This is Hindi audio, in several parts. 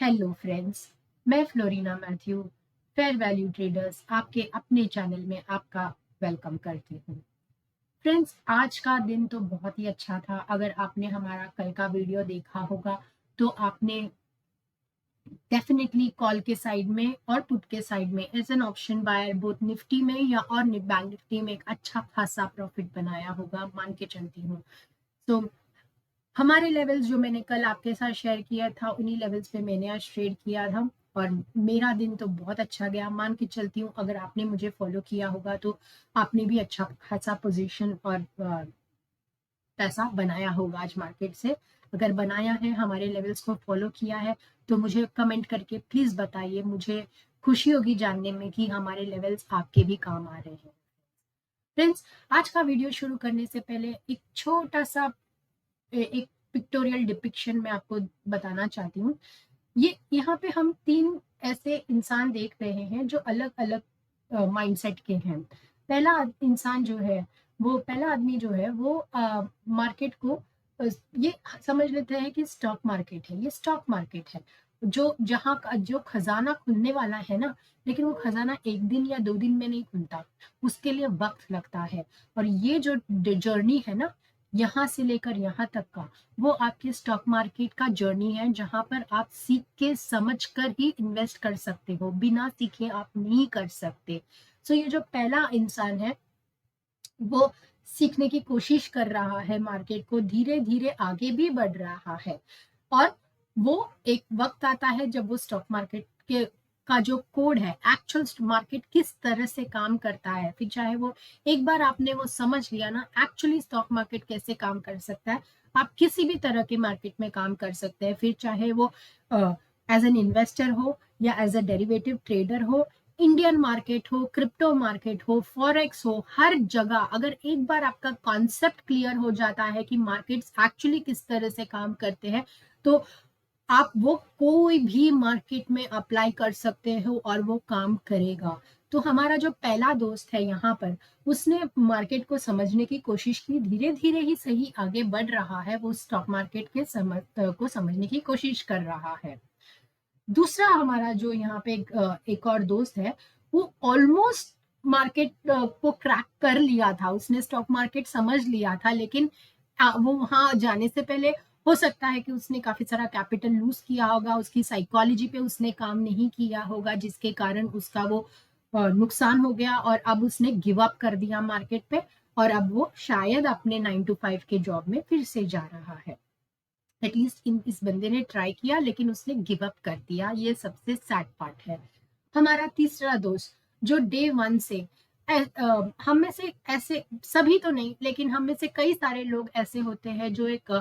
हेलो फ्रेंड्स, मैं Florina Matthew fair value traders आपके अपने चैनल में आपका वेलकम करती हूँ। फ्रेंड्स, आज का दिन तो बहुत ही अच्छा था। अगर आपने हमारा कल का वीडियो देखा होगा तो आपने डेफिनेटली कॉल के साइड में और पुट के साइड में as an option buyer both Nifty में या और बैंक निफ्टी में एक अच्छा खासा प्रॉफिट बनाया होगा, मान के चलती हूँ। तो हमारे लेवल्स जो मैंने कल आपके साथ शेयर किया था, उन्हीं लेवल्स पे मैंने आज ट्रेड किया था और मेरा दिन तो बहुत अच्छा गया, मान के चलती हूँ। अगर आपने मुझे फॉलो किया होगा तो आपने भी अच्छा खासा पोजीशन और पैसा बनाया होगा आज मार्केट से। अगर बनाया है, हमारे लेवल्स को फॉलो किया है, तो मुझे कमेंट करके प्लीज बताइए। मुझे खुशी होगी जानने में कि हमारे लेवल्स आपके भी काम आ रहे हैं। फ्रेंड्स, आज का वीडियो शुरू करने से पहले एक छोटा सा एक पिक्टोरियल डिपिक्शन मैं आपको बताना चाहती हूँ। ये यहाँ पे हम तीन ऐसे इंसान देख रहे हैं जो अलग अलग माइंडसेट के हैं। इंसान जो है, वो पहला आदमी जो है वो मार्केट को ये समझ लेते हैं कि स्टॉक मार्केट है, ये स्टॉक मार्केट है जो जहाँ का जो खजाना खुलने वाला है ना, लेकिन वो खजाना एक दिन या दो दिन में नहीं खुलता, उसके लिए वक्त लगता है। और ये जो जर्नी है ना, यहाँ से लेकर यहाँ तक का, वो आपके स्टॉक मार्केट का जर्नी है, जहां पर आप सीख के समझ कर ही इन्वेस्ट कर सकते हो, बिना सीखे आप नहीं कर सकते। सो ये जो पहला इंसान है, वो सीखने की कोशिश कर रहा है, मार्केट को धीरे धीरे आगे भी बढ़ रहा है। और वो एक वक्त आता है जब वो स्टॉक मार्केट के का जो कोड है, एक्चुअल मार्केट किस तरह से काम करता है, फिर चाहे वो एक बार आपने वो समझ लिया ना, एक्चुअली स्टॉक मार्केट कैसे काम कर सकता है, आप किसी भी तरह के मार्केट में काम कर सकते हैं। फिर चाहे वो एज एन इन्वेस्टर हो या एज अ डेरिवेटिव ट्रेडर हो, इंडियन मार्केट हो, क्रिप्टो मार्केट हो, फॉरेक्स हो, हर जगह अगर एक बार आपका कॉन्सेप्ट क्लियर हो जाता है कि मार्केट्स एक्चुअली किस तरह से काम करते हैं, तो आप वो कोई भी मार्केट में अप्लाई कर सकते हो और वो काम करेगा। तो हमारा जो पहला दोस्त है यहाँ पर, उसने मार्केट को समझने की कोशिश की, धीरे धीरे ही सही आगे बढ़ रहा है, वो स्टॉक मार्केट के को समझने की कोशिश कर रहा है। दूसरा हमारा जो यहाँ पे एक और दोस्त है, वो ऑलमोस्ट मार्केट को क्रैक कर लिया था, उसने स्टॉक मार्केट समझ लिया था, लेकिन वो वहां जाने से पहले हो सकता है कि उसने काफी सारा कैपिटल लूज किया होगा, उसकी साइकोलॉजी पे उसने काम नहीं किया होगा, जिसके कारण उसका वो नुकसान हो गया और अब उसने गिव अप कर दिया मार्केट पे। और अब वो शायद अपने 9 to 5 के जॉब में फिर से जा रहा है। एटलीस्ट इस बंदे ने ट्राई किया, लेकिन उसने गिव अप कर दिया। ये सबसे सैड पार्ट है। हमारा तीसरा दोस्त जो डे वन से हम में से ऐसे सभी तो नहीं, लेकिन हम में से कई सारे लोग ऐसे होते हैं जो एक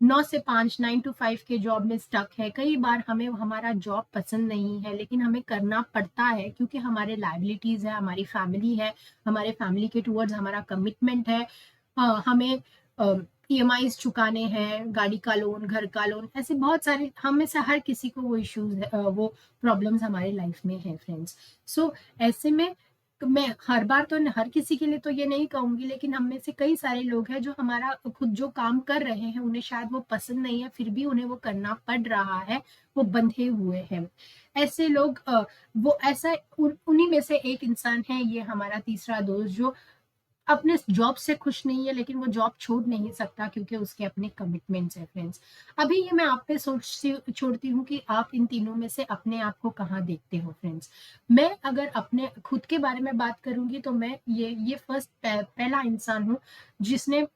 9 से 5 9 to 5 के जॉब में स्टक है। कई बार हमें हमारा जॉब पसंद नहीं है, लेकिन हमें करना पड़ता है क्योंकि हमारे लाइबिलिटीज है, हमारी फैमिली है, हमारे फैमिली के टूवर्ड्स हमारा कमिटमेंट है। हमें ईएमआईज चुकाने हैं, गाड़ी का लोन, घर का लोन, ऐसे बहुत सारे, हम में से हर किसी को वो इश्यूज वो प्रॉब्लम्स हमारे लाइफ में है फ्रेंड्स। सो ऐसे में मैं हर बार तो हर किसी के लिए तो ये नहीं कहूंगी, लेकिन हम में से कई सारे लोग हैं जो हमारा खुद जो काम कर रहे हैं उन्हें शायद वो पसंद नहीं है, फिर भी उन्हें वो करना पड़ रहा है, वो बंधे हुए हैं। ऐसे लोग वो ऐसा उन्हीं में से एक इंसान है, ये हमारा तीसरा दोस्त, जो अपने जॉब से खुश नहीं है, लेकिन वो जॉब छोड़ नहीं सकता क्योंकि उसके अपने कमिटमेंट्स है फ्रेंड्स। अभी ये मैं आप पे सोचती छोड़ती हूँ कि आप इन तीनों में से अपने आप को कहाँ देखते हो फ्रेंड्स। मैं अगर अपने खुद के बारे में बात करूंगी तो मैं ये फर्स्ट पहला इंसान हूँ जिसने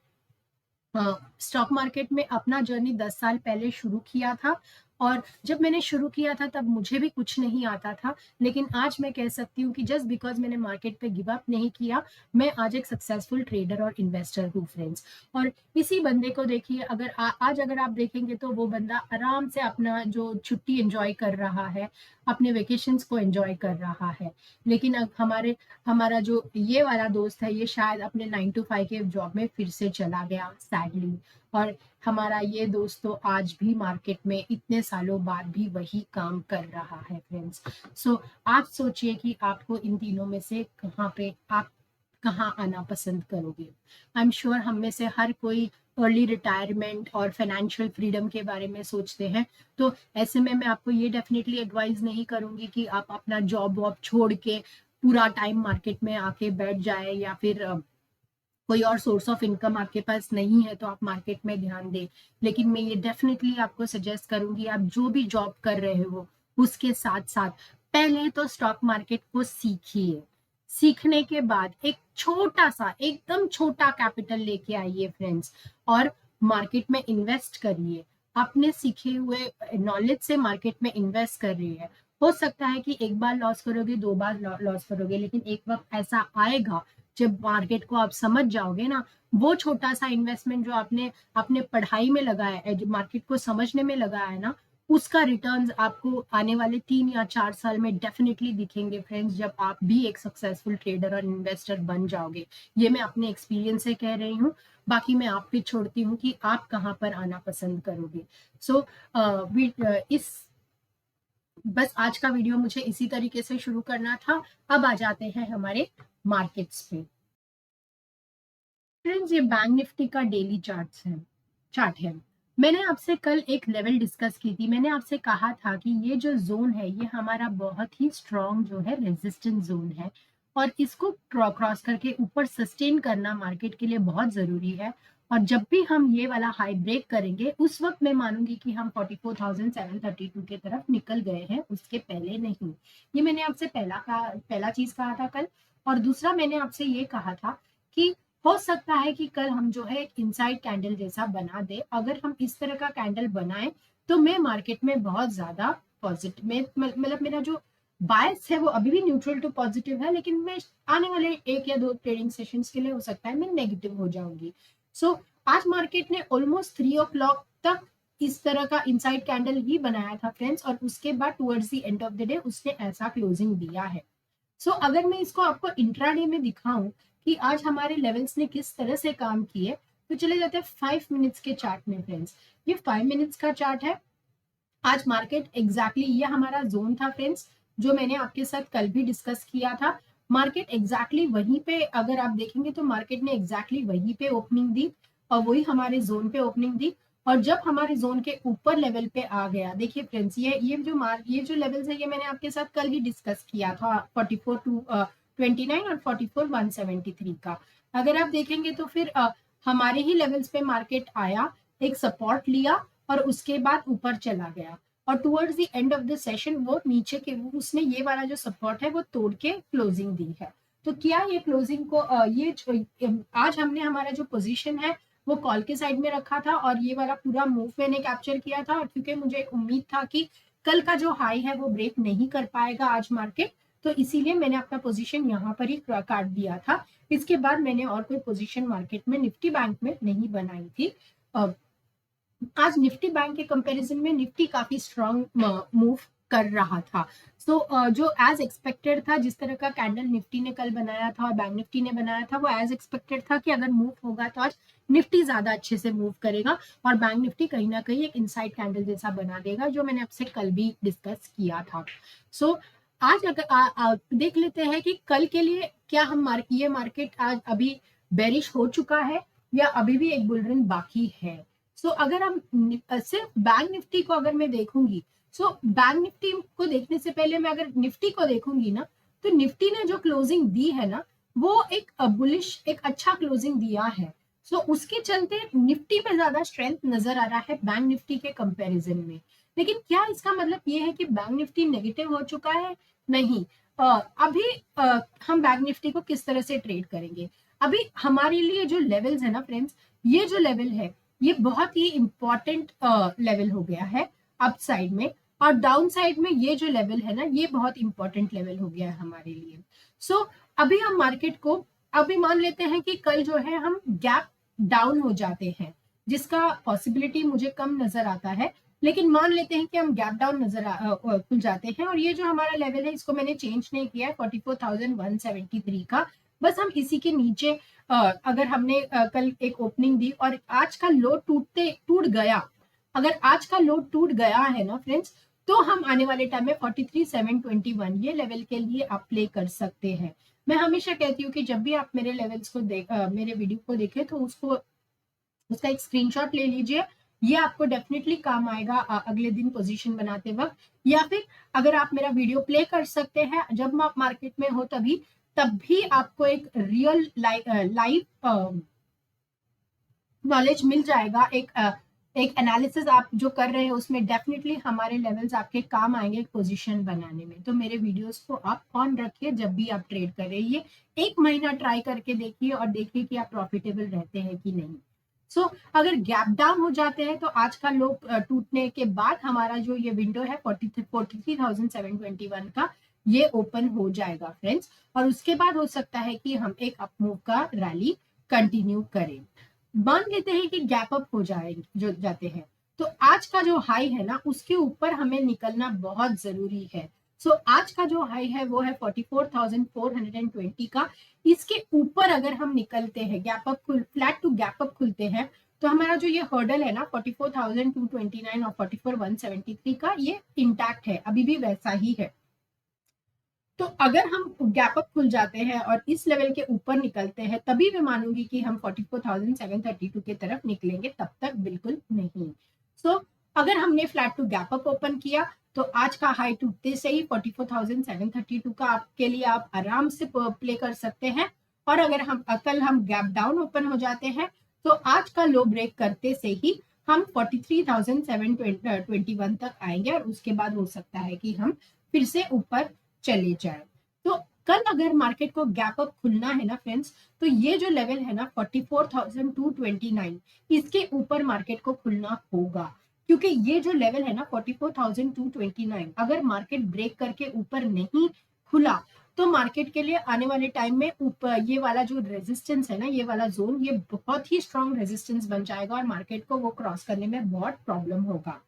स्टॉक मार्केट में अपना जर्नी 10 साल पहले शुरू किया था। और जब मैंने शुरू किया था तब मुझे भी कुछ नहीं आता था, लेकिन आज मैं कह सकती हूँ कि जस्ट बिकॉज मैंने मार्केट पे गिव अप नहीं किया, मैं आज एक सक्सेसफुल ट्रेडर और इन्वेस्टर हूँ फ्रेंड्स। और इसी बंदे को देखिए, अगर आज अगर आप देखेंगे तो वो बंदा आराम से अपना जो छुट्टी एंजॉय कर रहा है, अपने वेकेशंस को एंजॉय कर रहा है। लेकिन अब हमारा जो ये वाला दोस्त है, ये शायद अपने 9 to 5 के जॉब में फिर से चला गया सैडली। और हमारा ये दोस्त तो आज भी मार्केट में इतने सालों बाद भी वही काम कर रहा है फ्रेंड्स। सो आप सोचिए कि आपको इन तीनों में से कहाँ पे आप कहाँ आना पसंद करोगे। आई एम श्योर हम में से हर कोई अर्ली रिटायरमेंट और फाइनेंशियल फ्रीडम के बारे में सोचते हैं, तो ऐसे में मैं आपको ये डेफिनेटली एडवाइस नहीं करूंगी कि आप अपना जॉब वॉब छोड़ के पूरा टाइम मार्केट में आके बैठ जाए, या फिर कोई और सोर्स ऑफ इनकम आपके पास नहीं है तो आप मार्केट में ध्यान दें। लेकिन मैं ये डेफिनेटली आपको सजेस्ट करूंगी, आप जो भी जॉब कर रहे हो उसके साथ साथ पहले तो स्टॉक मार्केट को सीखिए। सीखने के बाद एक छोटा सा, एकदम छोटा कैपिटल लेके आइए फ्रेंड्स, और मार्केट में इन्वेस्ट करिए। अपने सीखे हुए नॉलेज से मार्केट में इन्वेस्ट कर रही है। हो सकता है कि एक बार लॉस करोगे, दो बार लॉस करोगे, लेकिन एक वक्त ऐसा आएगा जब मार्केट को आप समझ जाओगे ना, वो छोटा सा इन्वेस्टमेंट जो आपने अपने पढ़ाई में लगाया है, जो मार्केट को समझने में लगाया है ना, उसका रिटर्न्स आपको आने वाले 3 या 4 साल में डेफिनेटली दिखेंगे फ्रेंड्स, जब आप भी एक सक्सेसफुल ट्रेडर और इन्वेस्टर बन जाओगे। ये मैं अपने एक्सपीरियंस से कह रही हूँ, बाकी मैं आप पे छोड़ती हूँ कि आप कहाँ पर आना पसंद करोगे। सो इस बस आज का वीडियो मुझे इसी तरीके से शुरू करना था। अब आ जाते हैं हमारे मार्केट्स पे। फ्रेंड्स, ये बैंक निफ्टी का डेली चार्ट है। मैंने आपसे कल एक लेवल डिस्कस की थी। मैंने आपसे कहा था कि ये जो जोन है ये हमारा बहुत ही स्ट्रॉन्ग जो है रेजिस्टेंस जोन है, और इसको क्रॉस करके ऊपर सस्टेन करना मार्केट के लिए बहुत जरूरी है। और जब भी हम ये वाला हाई ब्रेक करेंगे उस वक्त मैं मानूंगी कि हम 44,732 के तरफ निकल गए हैं, उसके पहले नहीं। ये मैंने आपसे पहला चीज कहा था कल। और दूसरा मैंने आपसे ये कहा था कि हो सकता है कि कल हम जो है एक इनसाइड कैंडल जैसा बना दे। अगर हम इस तरह का कैंडल बनाए तो मैं मार्केट में बहुत ज्यादा पॉजिटिव में, मतलब मेरा जो बायस है वो अभी भी न्यूट्रल टू पॉजिटिव है, लेकिन मैं आने वाले 1 या 2 ट्रेडिंग सेशंस के लिए हो सकता है मैं नेगेटिव हो जाऊंगी। सो आज मार्केट ने ऑलमोस्ट 3 o'clock तक इस तरह का इनसाइड कैंडल ही बनाया था फ्रेंड्स, और उसके बाद towards the end of the day उसने ऐसा क्लोजिंग दिया है। सो अगर मैं इसको आपको इंट्राडे में दिखाऊं कि आज हमारे लेवल्स ने किस तरह से काम किए, तो चले जाते हैं 5 मिनट्स के चार्ट में फ्रेंड्स। ये 5 मिनट्स का चार्ट है। आज मार्केट एग्जैक्टली ये हमारा जोन था फ्रेंड्स, जो मैंने आपके साथ कल भी डिस्कस किया था। मार्केट एग्जैक्टली वहीं पे, अगर आप देखेंगे तो मार्केट ने एग्जैक्टली वहीं पे ओपनिंग दी और वही हमारे जोन पे ओपनिंग दी। और जब हमारे जोन के ऊपर लेवल पे आ गया, देखिए फ्रेंड्स, ये जो लेवल्स है ये मैंने आपके साथ कल भी डिस्कस किया था, 44,229 और 44,173 का। अगर आप देखेंगे तो फिर हमारे ही लेवल्स पे मार्केट आया, एक सपोर्ट लिया और उसके बाद ऊपर चला गया, और towards the end of the session वो नीचे के उसने ये वाला जो सपोर्ट है वो तोड़ के क्लोजिंग दी है। तो क्या ये क्लोजिंग को आज हमने हमारा जो पोजीशन है वो कॉल के साइड में रखा था, और ये वाला पूरा मूव मैंने कैप्चर किया था, और क्योंकि मुझे उम्मीद था कि कल का जो हाई है वो ब्रेक नहीं कर पाएगा आज मार्केट, तो इसीलिए मैंने अपना पोजीशन यहाँ पर ही काट दिया था। इसके बाद मैंने और कोई पोजीशन मार्केट में निफ्टी बैंक में नहीं बनाई थी। आज निफ्टी बैंक के कंपैरिजन में निफ्टी काफी स्ट्रॉन्ग मूव कर रहा था। जो एज एक्सपेक्टेड था, जिस तरह का कैंडल निफ्टी ने कल बनाया था और बैंक निफ्टी ने बनाया था, वो एज एक्सपेक्टेड था कि अगर मूव होगा तो आज निफ्टी ज्यादा अच्छे से मूव करेगा और बैंक निफ्टी कहीं ना कहीं एक इनसाइड कैंडल जैसा बना देगा, जो मैंने आपसे कल भी डिस्कस किया था। आज अगर देख लेते हैं कि कल के लिए क्या हम ये मार्केट आज अभी बेरिश हो चुका है या अभी भी एक बुल रन बाकी है। अगर हम सिर्फ बैंक निफ्टी को अगर मैं देखूंगी, बैंक निफ्टी को देखने से पहले मैं अगर निफ्टी को देखूंगी ना, तो निफ्टी ने जो क्लोजिंग दी है ना वो एक बुलिश, एक अच्छा क्लोजिंग दिया है। उसके चलते निफ्टी में ज्यादा स्ट्रेंथ नजर आ रहा है बैंक निफ्टी के कंपैरिजन में। लेकिन क्या इसका मतलब ये है कि बैंक निफ्टी नेगेटिव हो चुका है? नहीं। अभी हम बैंक निफ्टी को किस तरह से ट्रेड करेंगे? अभी हमारे लिए जो लेवल्स है ना फ्रेंड्स, ये जो लेवल है ये बहुत ही इंपॉर्टेंट लेवल हो गया है अप साइड में, और डाउन साइड में ये जो लेवल है ना ये बहुत इंपॉर्टेंट लेवल हो गया है हमारे लिए। अभी हम मार्केट को अभी मान लेते हैं कि कल जो है हम गैप डाउन हो जाते हैं, जिसका पॉसिबिलिटी मुझे कम नजर आता है, लेकिन मान लेते हैं कि हम गैप डाउन खुल जाते हैं, और ये जो हमारा लेवल है इसको मैंने चेंज नहीं किया है 44,173 का। बस हम इसी के नीचे अगर हमने कल एक ओपनिंग दी और आज का लो टूट गया, अगर आज का लो टूट गया है ना फ्रेंड्स, तो हम आने वाले टाइम में 43,721 ये लेवल के लिए आप प्ले कर सकते हैं। मैं हमेशा कहती हूँ कि जब भी आप मेरे लेवल्स को मेरे वीडियो को देखें तो उसका एक स्क्रीनशॉट ले लीजिए। ये आपको डेफिनेटली काम आएगा अगले दिन पोजीशन बनाते वक्त, या फिर अगर आप मेरा वीडियो प्ले कर सकते हैं जब आप मार्केट में हो तब भी आपको एक रियल लाइव नॉलेज मिल जाएगा। एक एनालिसिस आप जो कर रहे हैं उसमें डेफिनेटली हमारे लेवल्स आपके काम आएंगे पोजीशन बनाने में। तो मेरे वीडियोस को आप ऑन रखिए जब भी आप ट्रेड कर रहे हैं। 1 महीना ट्राई करके देखिए और देखिए कि आप प्रॉफिटेबल रहते हैं कि नहीं। अगर गैप डाउन हो जाते हैं तो आज का लो टूटने के बाद हमारा जो ये विंडो है 43,721 का, ये ओपन हो जाएगा फ्रेंड्स, और उसके बाद हो सकता है कि हम एक अपमूव का रैली कंटिन्यू करें। मान लेते हैं कि गैप अप हो जाते हैं, तो आज का जो हाई है ना उसके ऊपर हमें निकलना बहुत जरूरी है। आज का जो हाई है वो है 44,420 का। इसके ऊपर अगर हम निकलते हैं, फ्लैट टू गैप अप खुलते हैं, तो हमारा जो ये हर्डल है ना 44,229 और 44,173 का, ये इंटैक्ट है, अभी भी वैसा ही है। तो अगर हम गैप अप खुल जाते हैं और इस लेवल के ऊपर निकलते हैं, तभी मैं मानूंगी कि हम 44,732 की तरफ निकलेंगे, तब तक बिल्कुल नहीं। अगर हमने flat to gap up open किया तो आज का हाई टूटते से ही 44,732 का आपके लिए आप आराम से प्ले कर सकते हैं। और अगर कल हम गैप डाउन ओपन हो जाते हैं तो आज का लो ब्रेक करते से ही हम 43,721 तक आएंगे, और उसके बाद हो सकता है कि हम फिर से ऊपर चले जाए। तो कल अगर मार्केट को गैप अप खुलना है ना फ्रेंड्स, तो ये जो लेवल है ना 44,229, इसके ऊपर मार्केट को खुलना होगा, क्योंकि ये जो लेवल है ना 44,229, अगर मार्केट ब्रेक करके ऊपर नहीं खुला तो मार्केट के लिए आने वाले टाइम में ऊपर ये वाला जो रेजिस्टेंस है ना, ये वाला जोन, ये बहुत ही स्ट्रॉन्ग रेजिस्टेंस बन जाएगा और मार्केट को वो क्रॉस करने में बहुत प्रॉब्लम होगा।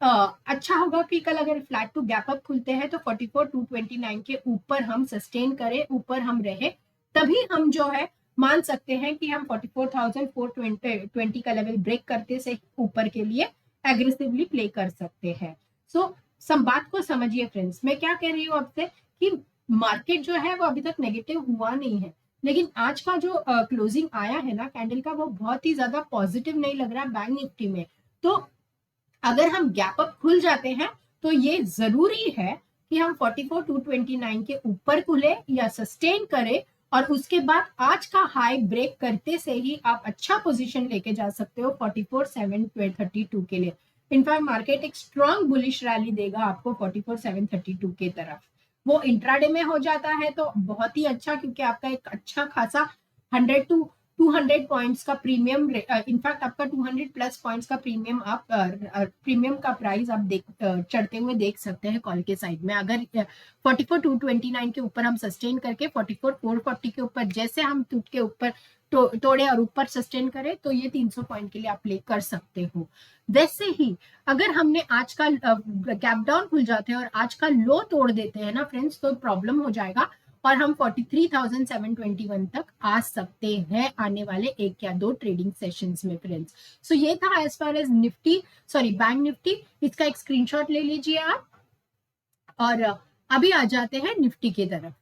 अच्छा होगा कि कल अगर फ्लैट टू गैप अप खुलते हैं तो 44,229 के ऊपर हम सस्टेन करें, ऊपर हम रहे, तभी हम जो है मान सकते हैं कि हम 44,420 का लेवल ब्रेक करते से ऊपर के लिए एग्रेसिवली प्ले कर सकते हैं। सब बात को समझिए फ्रेंड्स, मैं क्या कह रही हूँ आपसे कि मार्केट जो है वो अभी तक नेगेटिव हुआ नहीं है, लेकिन आज का जो क्लोजिंग आया है ना कैंडल का, वो बहुत ही ज्यादा पॉजिटिव नहीं लग रहा बैंक निफ्टी में। तो अगर हम गैप अप खुल जाते हैं तो ये जरूरी है कि हम 44,229 के ऊपर खुले या सस्टेन करें, और उसके बाद आज का हाई ब्रेक करते से ही आप अच्छा पोजीशन लेके जा सकते हो 44,732 के लिए। इनफैक्ट मार्केट एक स्ट्रॉन्ग बुलिश रैली देगा आपको 44,732 के तरफ। वो इंट्राडे में हो जाता है तो बहुत ही अच्छा, क्योंकि आपका एक अच्छा खासा 100 to 200 पॉइंट्स का प्रीमियम, इनफैक्ट आपका 200 प्लस पॉइंट्स का प्रीमियम आप प्रीमियम का प्राइस आप चढ़ते हुए देख सकते हैं कॉल के साइड में। अगर 44,229 के ऊपर हम सस्टेन करके 44,440 के ऊपर जैसे हम टूट के ऊपर तोड़े और ऊपर सस्टेन करें तो ये 300 पॉइंट के लिए आप प्ले कर सकते हो। वैसे ही अगर हमने आज का गैप डाउन खुल जाते हैं और आज का लो तोड़ देते हैं ना फ्रेंड्स, तो प्रॉब्लम हो जाएगा और हम 43,721 तक आ सकते हैं आने वाले 1 या 2 ट्रेडिंग सेशंस में फ्रेंड्स। ये था as far as Bank Nifty. इसका एक स्क्रीनशॉट ले लीजिए आप, और अभी आ जाते हैं निफ्टी की तरफ।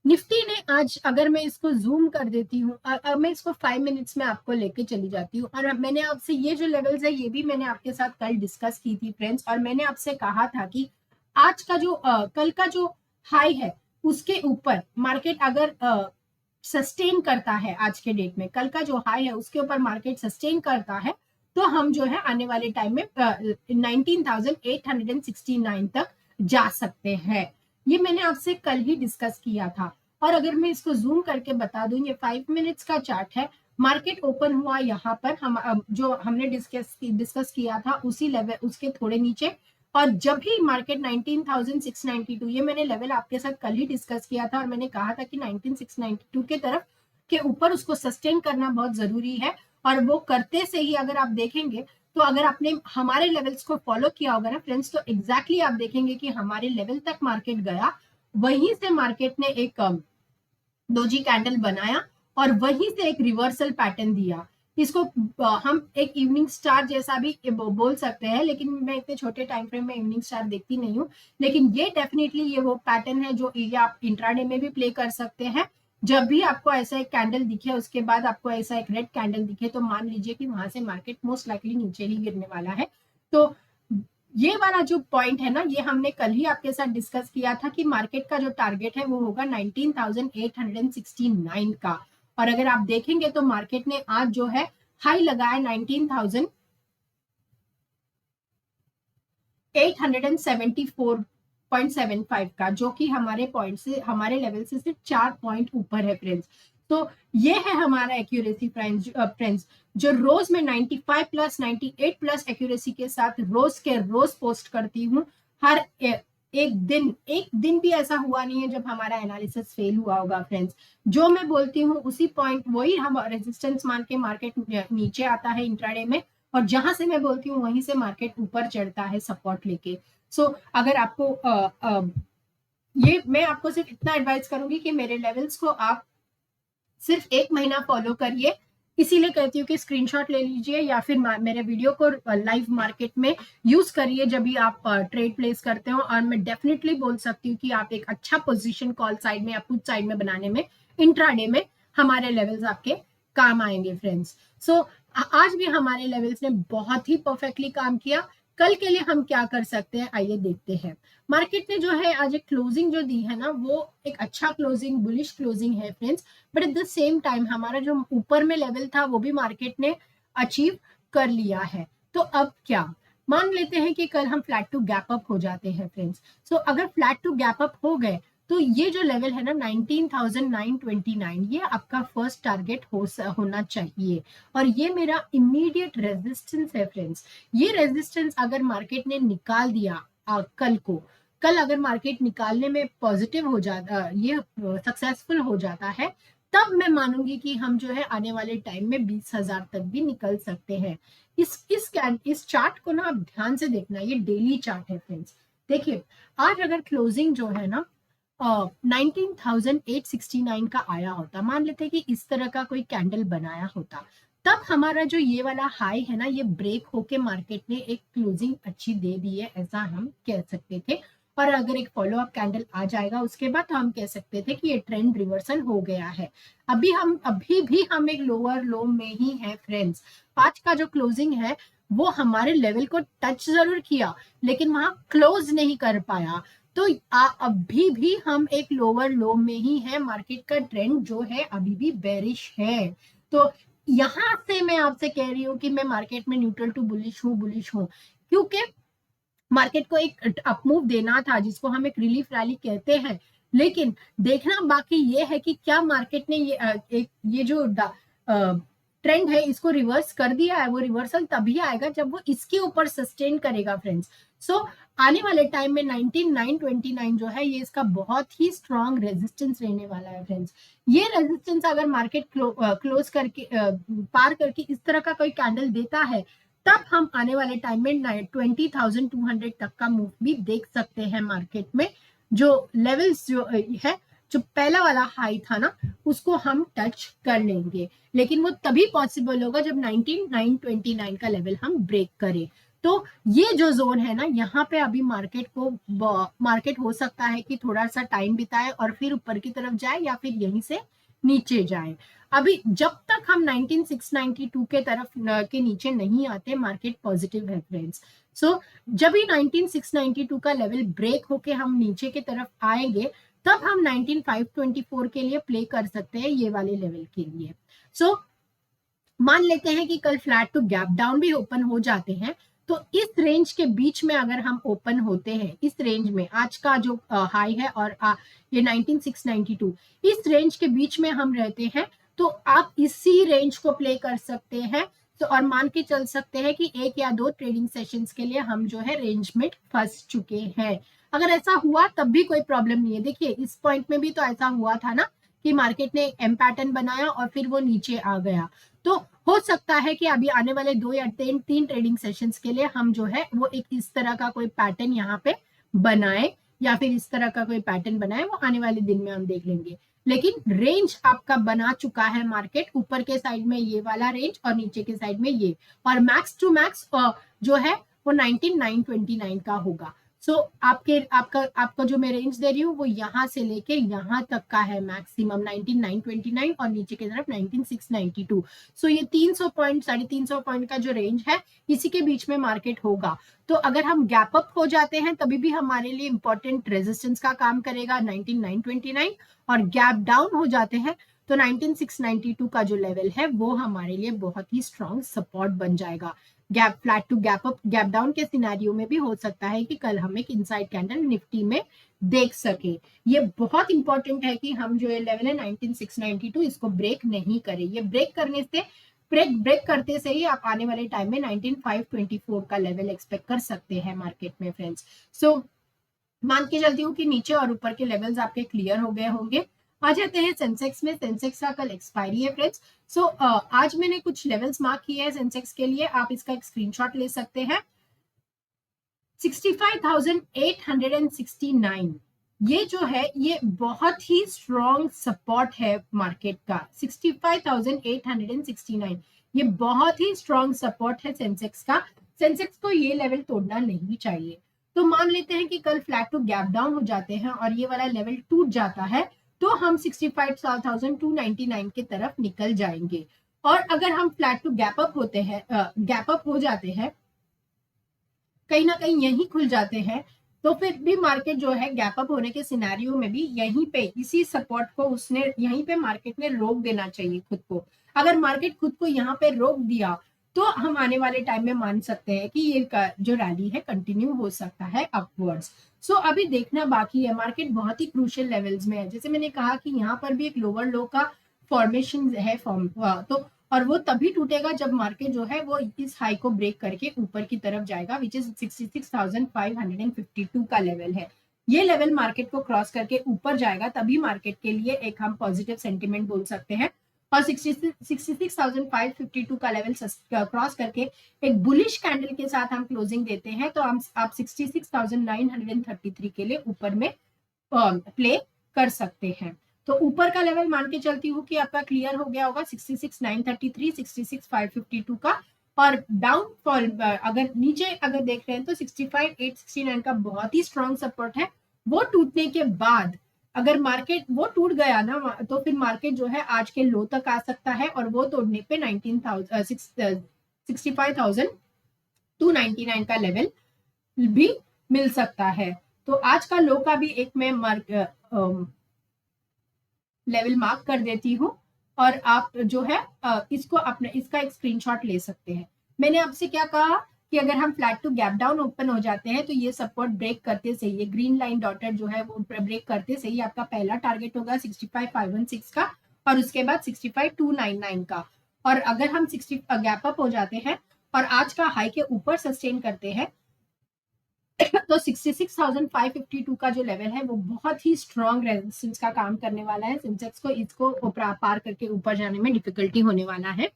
निफ्टी ने आज, अगर मैं इसको जूम कर देती हूँ, मैं इसको 5 मिनट्स में आपको लेके चली जाती हूँ, और मैंने आपसे ये जो लेवल्स है ये भी मैंने आपके साथ कल डिस्कस की थी फ्रेंड्स, और मैंने आपसे कहा था कि आज का जो कल का जो हाई है उसके ऊपर मार्केट अगर सस्टेन करता है, आज के डेट में कल का जो हाई है उसके ऊपर मार्केट सस्टेन करता है, तो हम जो है आने वाले टाइम में 19,869 तक जा सकते हैं। ये मैंने आपसे कल ही डिस्कस किया था। और अगर मैं इसको जूम करके बता दूं, ये 5 मिनट्स का चार्ट है। मार्केट ओपन हुआ यहाँ पर, हम जो हमने डिस्कस किया था उसी लेवल, उसके थोड़े नीचे, और जब भी मार्केट 19,692, ये मैंने लेवल आपके साथ कल ही डिस्कस किया था और मैंने कहा था कि 19,692 के तरफ के ऊपर उसको सस्टेन करना बहुत जरूरी है, और वो करते से ही अगर आप देखेंगे तो अगर आपने हमारे लेवल्स को फॉलो किया होगा ना फ्रेंड्स, तो एग्जैक्टली आप देखेंगे कि हमारे लेवल तक मार्केट गया, वहीं से मार्केट ने एक डोजी कैंडल बनाया और वहीं से एक रिवर्सल पैटर्न दिया। इसको हम एक इवनिंग स्टार जैसा भी बोल सकते हैं, लेकिन मैं इतने छोटे टाइम फ्रेम में इवनिंग स्टार देखती नहीं हूँ। लेकिन ये डेफिनेटली ये वो पैटर्न है जो ये आप इंट्राडे में भी प्ले कर सकते हैं। जब भी आपको ऐसा एक कैंडल दिखे, उसके बाद आपको ऐसा एक रेड कैंडल दिखे, तो मान लीजिए कि वहां से मार्केट मोस्ट लाइकली नीचे ही गिरने वाला है। तो ये वाला जो पॉइंट है ना, ये हमने कल ही आपके साथ डिस्कस किया था कि मार्केट का जो टारगेट है वो होगा 19,869 का। और अगर आप देखेंगे तो मार्केट ने आज जो है हाई लगाया 19,874.75 का, जो कि हमारे पॉइंट से, हमारे लेवल से सिर्फ 4 पॉइंट ऊपर है फ्रेंड्स। तो ये है हमारा एक्यूरेसी फ्रेंड्स, जो रोज में 95 प्लस 98 प्लस एक्यूरेसी के साथ रोज के रोज पोस्ट करती हूँ। हर एक दिन भी ऐसा हुआ नहीं है जब हमारा एनालिसिस फेल हुआ होगा फ्रेंड्स। जो मैं बोलती हूँ उसी पॉइंट, वही हम रेजिस्टेंस मान के मार्केट नीचे आता है इंट्राडे में, और जहां से मैं बोलती हूँ वहीं से मार्केट ऊपर चढ़ता है सपोर्ट लेके। सो अगर आपको ये मैं आपको सिर्फ इतना एडवाइस करूंगी कि मेरे लेवल्स को आप सिर्फ 1 महीना फॉलो करिए। इसीलिए कहती हूँ कि स्क्रीनशॉट ले लीजिए या फिर मेरे वीडियो को लाइव मार्केट में यूज करिए जब भी आप ट्रेड प्लेस करते हो। और मैं डेफिनेटली बोल सकती हूँ कि आप एक अच्छा पोजीशन कॉल साइड में या पुट साइड में बनाने में इंट्राडे में हमारे लेवल्स आपके काम आएंगे फ्रेंड्स। सो आज भी हमारे लेवल्स ने बहुत ही परफेक्टली काम किया। कल के लिए हम क्या कर सकते हैं, आइए देखते हैं। मार्केट ने जो है आज एक क्लोजिंग जो दी है ना, वो एक अच्छा क्लोजिंग, बुलिश क्लोजिंग है friends. But at the same time हमारा जो ऊपर में लेवल था वो भी मार्केट ने अचीव कर लिया है। तो अब क्या, मान लेते हैं कि कल हम फ्लैट टू गैप अप हो जाते हैं फ्रेंड्स। सो अगर फ्लैट टू गैप अप हो गए तो ये जो लेवल है ना 19,929, ये आपका फर्स्ट टारगेट होना चाहिए। और ये मेरा इमीडिएट रेजिस्टेंस है फ्रेंड्स। ये रेजिस्टेंस अगर मार्केट ने निकाल दिया कल अगर मार्केट निकालने में पॉजिटिव हो जाता, ये सक्सेसफुल हो जाता है, तब मैं मानूंगी कि हम जो है आने वाले टाइम में 20,000 तक भी निकल सकते हैं। इस चार्ट को ना आप ध्यान से देखना, ये डेली चार्ट है फ्रेंड्स। देखिए आज अगर क्लोजिंग जो है ना 19,869 का आया होता, मान लेते हैं कि इस तरह का कोई कैंडल बनाया होता, तब हमारा जो ये वाला हाई है ना, ये ब्रेक होके मार्केट ने एक क्लोजिंग अच्छी दे दी है, ऐसा हम कह सकते थे। और अगर एक फॉलो अप कैंडल आ जाएगा उसके बाद तो हम कह सकते थे कि ये ट्रेंड रिवर्सल हो गया है। अभी भी हम एक लोअर लो में ही है फ्रेंड्स। आज का जो क्लोजिंग है वो हमारे लेवल को टच जरूर किया, लेकिन वहां क्लोज नहीं कर पाया। तो अभी भी हम एक लोअर लो में ही है। मार्केट का ट्रेंड जो है अभी भी बेरिश है। तो यहां से मैं आपसे कह रही हूँ कि मैं मार्केट में न्यूट्रल टू बुलिश हूँ, क्योंकि मार्केट को एक अपमूव देना था जिसको हम एक रिलीफ रैली कहते हैं। लेकिन देखना बाकी ये है कि क्या मार्केट ने ये जो ट्रेंड है इसको रिवर्स कर दिया है। वो रिवर्सल तभी आएगा जब वो इसके ऊपर सस्टेन करेगा फ्रेंड्स। सो आने वाले टाइम में 19,929 जो है ये इसका बहुत ही स्ट्रॉन्ग रेजिस्टेंस रहने वाला है फ्रेंड्स। ये रेजिस्टेंस अगर मार्केट क्लोज करके पार करके इस तरह का कोई कैंडल देता है, तब हम आने वाले टाइम में 20,200 तक का मूव भी देख सकते हैं मार्केट में। जो लेवल्स जो है, जो पहला वाला हाई था ना, उसको हम टच कर लेंगे, लेकिन वो तभी पॉसिबल होगा जब 19,929 का लेवल हम ब्रेक करें। तो ये जो जोन है ना, यहाँ पे अभी मार्केट हो सकता है कि थोड़ा सा टाइम बिताए और फिर ऊपर की तरफ जाए या फिर यहीं से नीचे जाए। अभी जब तक हम 19,692 के तरफ के नीचे नहीं आते, मार्केट पॉजिटिव है फ्रेंड्स। सो जब ही 19,692 का लेवल ब्रेक होके हम नीचे की तरफ आएंगे, तब हम 19,524 के लिए प्ले कर सकते हैं, ये वाले लेवल के लिए। सो मान लेते हैं कि कल फ्लैट टू गैप डाउन भी ओपन हो जाते हैं, तो इस रेंज के बीच में अगर हम ओपन होते हैं, इस रेंज में आज का जो हाई है और ये 19,692, इस रेंज के बीच में हम रहते हैं, तो आप इसी रेंज को प्ले कर सकते हैं। तो और मान के चल सकते हैं कि 1 या 2 ट्रेडिंग सेशंस के लिए हम जो है रेंज में फंस चुके हैं। अगर ऐसा हुआ तब भी कोई प्रॉब्लम नहीं है। देखिए इस पॉइंट में भी तो ऐसा हुआ था ना कि मार्केट ने एम पैटर्न बनाया और फिर वो नीचे आ गया। तो हो सकता है कि अभी आने वाले 2 या 3 ट्रेडिंग सेशंस के लिए हम जो है वो एक इस तरह का कोई पैटर्न यहाँ पे बनाए, या फिर इस तरह का कोई पैटर्न बनाए, वो आने वाले दिन में हम देख लेंगे। लेकिन रेंज आपका बना चुका है मार्केट, ऊपर के साइड में ये वाला रेंज और नीचे के साइड में ये, और मैक्स टू मैक्स जो है वो 19,929 का होगा। सो आपका जो मैं रेंज दे रही हूँ वो यहाँ से लेके यहाँ तक का है, मैक्सिमम 19,929 और नीचे की तरफ 19,692। सो ये 300 पॉइंट 350 पॉइंट का जो रेंज है इसी के बीच में मार्केट होगा। तो अगर हम गैप अप हो जाते हैं तभी भी हमारे लिए इंपॉर्टेंट रेजिस्टेंस का काम करेगा 19,929, और गैप डाउन हो जाते हैं तो 19,692 का जो लेवल है वो हमारे लिए बहुत ही स्ट्रॉन्ग सपोर्ट बन जाएगा। Gap flat to gap up gap down के सिनेरियो में भी हो सकता है कि कल हम एक इनसाइड कैंडल निफ्टी में देख सके। ये बहुत इंपॉर्टेंट है कि हम जो ये लेवल है 19,692 इसको ब्रेक नहीं करें। ये ब्रेक करने से ब्रेक करते से ही आप आने वाले टाइम में 19,524 का लेवल एक्सपेक्ट कर सकते हैं मार्केट में फ्रेंड्स। सो मान के चलती हूँ कि नीचे और ऊपर के लेवल्स आपके क्लियर हो गए होंगे। आ जाते हैं सेंसेक्स में। सेंसेक्स का कल एक्सपायरी है फ्रेंड्स। सो आज मैंने कुछ लेवल्स मार्क किए हैं सेंसेक्स के लिए, आप इसका एक स्क्रीनशॉट ले सकते हैं। 65,869 ये जो है ये बहुत ही स्ट्रॉन्ग सपोर्ट है मार्केट का। 65,869 ये बहुत ही स्ट्रॉन्ग सपोर्ट है सेंसेक्स का। सेंसेक्स को ये लेवल तोड़ना नहीं चाहिए। तो मान लेते हैं कि कल फ्लैट टू गैप डाउन हो जाते हैं और ये वाला लेवल टूट जाता है तो हम 65,299 की तरफ निकल जाएंगे। और अगर हम फ्लैट टू गैप अप होते हैं, गैप अप हो जाते हैं, कहीं ना कहीं यहीं खुल जाते हैं, तो फिर भी मार्केट जो है गैप अप होने के सिनेरियो में भी यहीं पे इसी सपोर्ट को उसने यहीं पे मार्केट ने रोक देना चाहिए खुद को। अगर मार्केट खुद को यहाँ पे रोक दिया तो हम आने वाले टाइम में मान सकते हैं कि ये जो रैली है कंटिन्यू हो सकता है अपवर्ड्स। सो अभी देखना बाकी है, मार्केट बहुत ही क्रूशियल लेवल्स में है। जैसे मैंने कहा कि यहाँ पर भी एक लोअर लो का फॉर्मेशन है फॉर्म, तो और वो तभी टूटेगा जब मार्केट जो है वो इस हाई को ब्रेक करके ऊपर की तरफ जाएगा, विच इज 66,552 का लेवल है। ये लेवल मार्केट को क्रॉस करके ऊपर जाएगा तभी मार्केट के लिए एक हम पॉजिटिव सेंटिमेंट बोल सकते हैं। और 66,552 का लेवल क्रॉस करके एक बुलिश कैंडल के साथ हम क्लोजिंग देते हैं तो हम आप 66,933 के लिए ऊपर में प्ले कर सकते हैं। तो ऊपर का लेवल मान के चलती हूँ कि आपका क्लियर हो गया होगा 66,933, 66,552 का। और डाउन फॉल अगर नीचे अगर देख रहे हैं तो 65,869 का बहुत ही स्ट्रॉन्ग सपोर्ट है। वो टूटने के बाद अगर मार्केट वो टूट गया ना तो फिर मार्केट जो है आज के लो तक आ सकता है और वो तोड़ने पे 65,299 का लेवल भी मिल सकता है। तो आज का लो का भी एक मैं लेवल मार्क कर देती हूँ और आप जो है इसको अपने इसका एक स्क्रीनशॉट ले सकते हैं। मैंने आपसे क्या कहा कि अगर हम flat to gap down open हो जाते हैं तो ये सपोर्ट ब्रेक करते से ये ग्रीन लाइन डॉटेड जो है वो ब्रेक करते से ही आपका पहला टारगेट होगा 65,516 का और उसके बाद 65,299 का। और अगर हम 60 गैप अप हो जाते हैं और आज का हाई के ऊपर सस्टेन करते हैं तो 66,552 का जो लेवल है वो बहुत ही स्ट्रॉन्ग रेजिस्टेंस का काम करने वाला है। सेंसेक्स को इसको पार करके ऊपर जाने में डिफिकल्टी होने वाला है।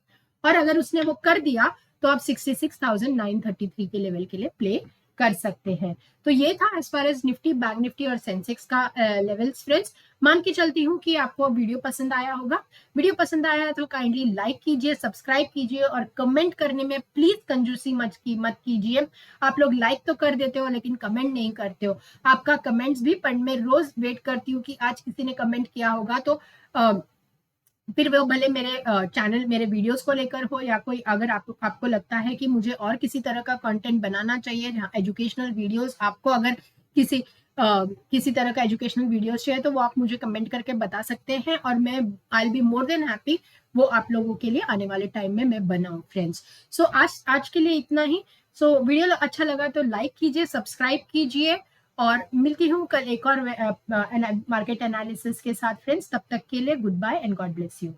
और अगर उसने वो कर दिया तो आप 66,933 के लेवल के लिए प्ले कर सकते हैं। तो ये था as far as Nifty, Bank Nifty और सेंसेक्स का लेवल्स फ्रेंड्स। मान के चलती हूँ कि आपको वीडियो पसंद आया होगा। वीडियो पसंद आया तो काइंडली लाइक कीजिए, सब्सक्राइब कीजिए और कमेंट करने में प्लीज कंजूसी मत कीजिए। आप लोग लाइक तो कर देते हो लेकिन कमेंट नहीं करते हो। आपका कमेंट्स भी मैं रोज वेट करती हूँ कि आज किसी ने कमेंट किया होगा तो फिर वो भले मेरे चैनल मेरे वीडियोस को लेकर हो या कोई अगर आपको लगता है कि मुझे और किसी तरह का कंटेंट बनाना चाहिए जहाँ एजुकेशनल वीडियोस, आपको अगर किसी तरह का एजुकेशनल वीडियोस चाहिए तो वो आप मुझे कमेंट करके बता सकते हैं और मैं आई बी मोर देन हैप्पी वो आप लोगों के लिए आने वाले टाइम में मैं बनाऊं फ्रेंड्स। सो आज के लिए इतना ही। सो वीडियो अच्छा लगा तो लाइक कीजिए, सब्सक्राइब कीजिए और मिलती हूँ कल एक और मार्केट एनालिसिस के साथ फ्रेंड्स। तब तक के लिए good bye and God bless you.